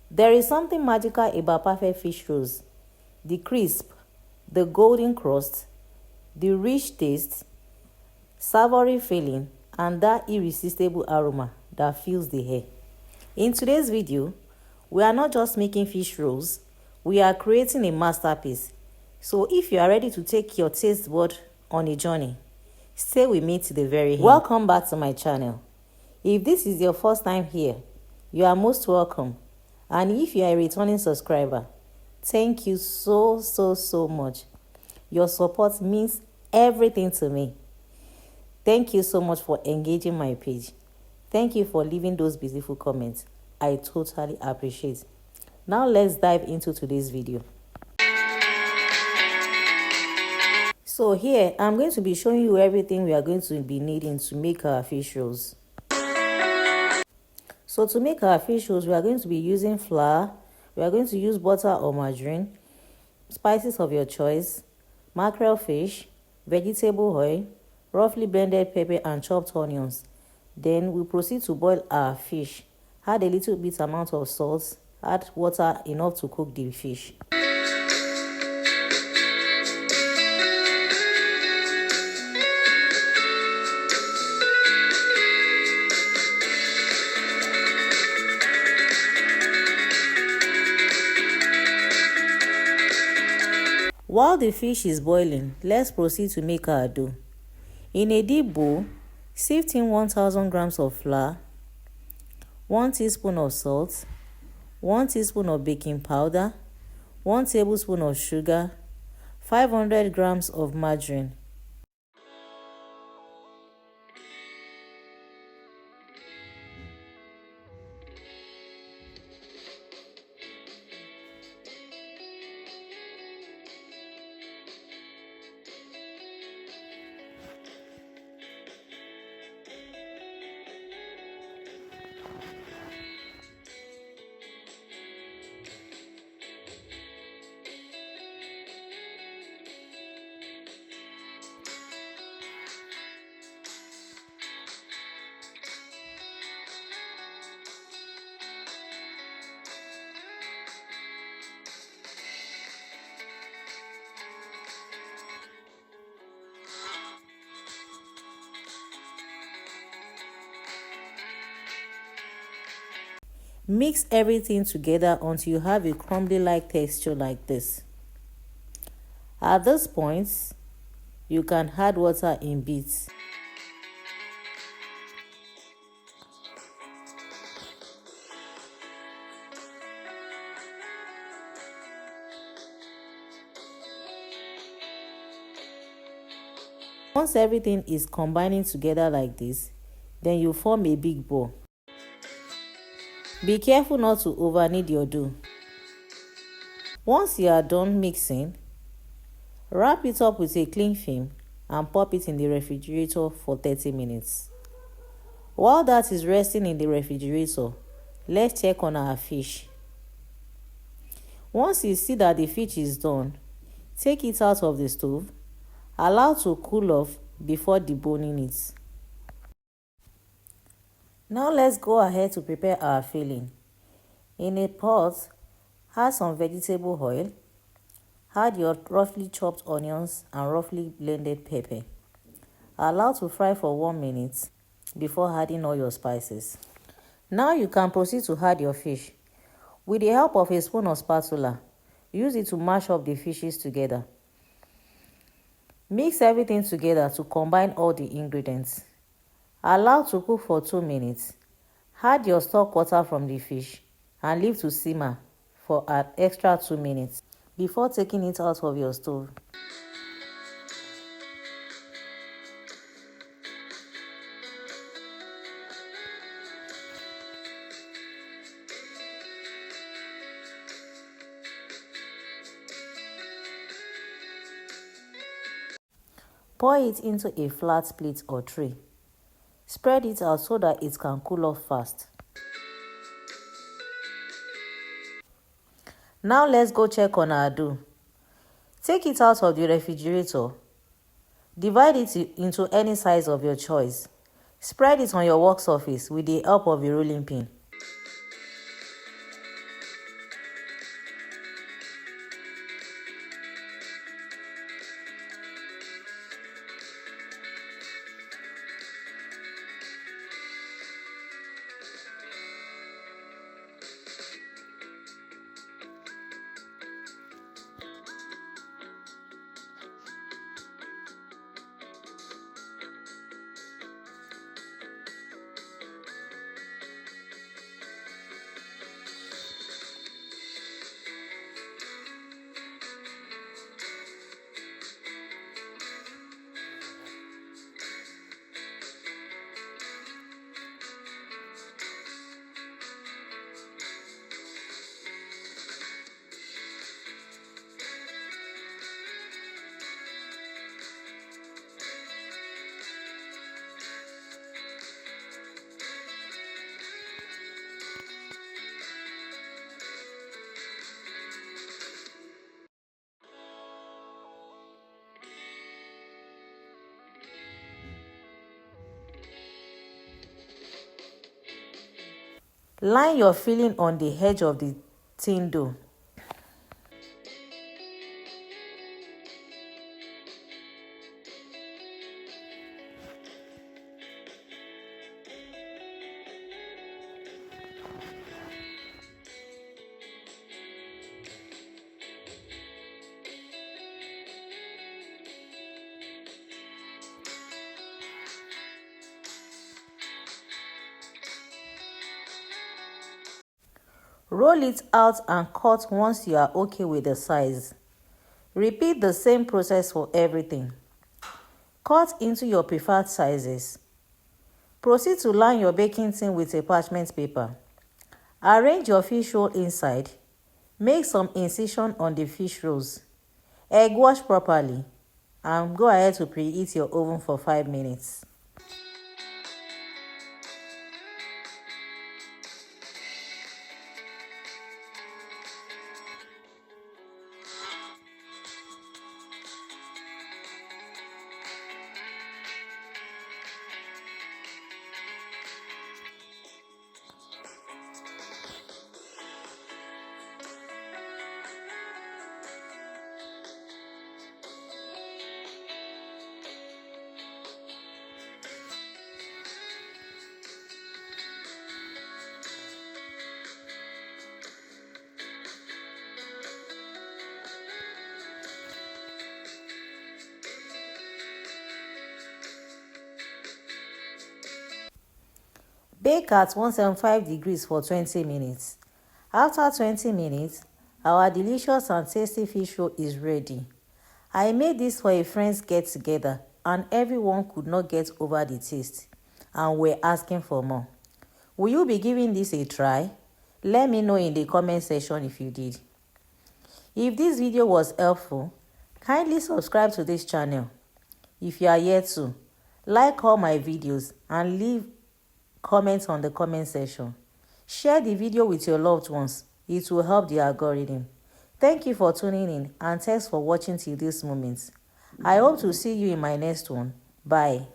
There is something magical about perfect fish rolls. The crisp, the golden crust, the rich taste, savory feeling, and that irresistible aroma that fills the air. In today's video, we are not just making fish rolls, we are creating a masterpiece. So if you are ready to take your taste bud on a journey, stay with me to the very end. Welcome back to my channel. If this is your first time here, you are most welcome. And if you are a returning subscriber, thank you so much. Your support means everything to me. Thank you so much for engaging my page. Thank you for leaving those beautiful comments. I totally appreciate. Now let's dive into today's video. So here, I'm going to be showing you everything we are going to be needing to make our fish rolls. So to make our fish rolls, we are going to be using flour, we are going to use butter or margarine, spices of your choice, mackerel fish, vegetable oil, roughly blended pepper and chopped onions. Then we proceed to boil our fish. Add a little bit amount of salt, add water enough to cook the fish. While the fish is boiling, let's proceed to make our dough. In a deep bowl, sift in 1000 grams of flour, 1 teaspoon of salt, 1 teaspoon of baking powder, 1 tablespoon of sugar, 500 grams of margarine. Mix everything together until you have a crumbly-like texture like this. At this point, you can add water in bits. Once everything is combining together like this, then you form a big ball. Be careful not to over knead your dough. Once you are done mixing, wrap it up with a cling film and pop it in the refrigerator for 30 minutes. While that is resting in the refrigerator, let's check on our fish. Once you see that the fish is done, take it out of the stove, allow to cool off before deboning it. Now let's go ahead to prepare our filling. In a pot, add some vegetable oil, add your roughly chopped onions and roughly blended pepper. Allow to fry for 1 minute before adding all your spices. Now you can proceed to add your fish. With the help of a spoon or spatula, use it to mash up the fishes together. Mix everything together to combine all the ingredients. Allow to cook for 2 minutes. Add your stock water from the fish and leave to simmer for an extra 2 minutes before taking it out of your stove. Pour it into a flat plate or tray. Spread it out so that it can cool off fast. Now let's go check on our dough. Take it out of the refrigerator. Divide it into any size of your choice. Spread it on your work surface with the help of a rolling pin. Line your filling on the edge of the tin dough. Roll it out and cut once you are okay with the size. Repeat the same process for everything. Cut into your preferred sizes. Proceed to line your baking tin with a parchment paper. Arrange your fish roll inside. Make some incision on the fish rolls. Egg wash properly and go ahead to preheat your oven for 5 minutes. Bake at 175 degrees for 20 minutes. After 20 minutes, our delicious and tasty fish roll is ready. I made this for a friend's get-together and everyone could not get over the taste and were asking for more. Will you be giving this a try? Let me know in the comment section if you did. If this video was helpful, kindly subscribe to this channel. If you are yet to, like all my videos and leave comments on the comment section. Share the video with your loved ones. It will help the algorithm. Thank you for tuning in and thanks for watching till this moment. I hope to see you in my next one. Bye.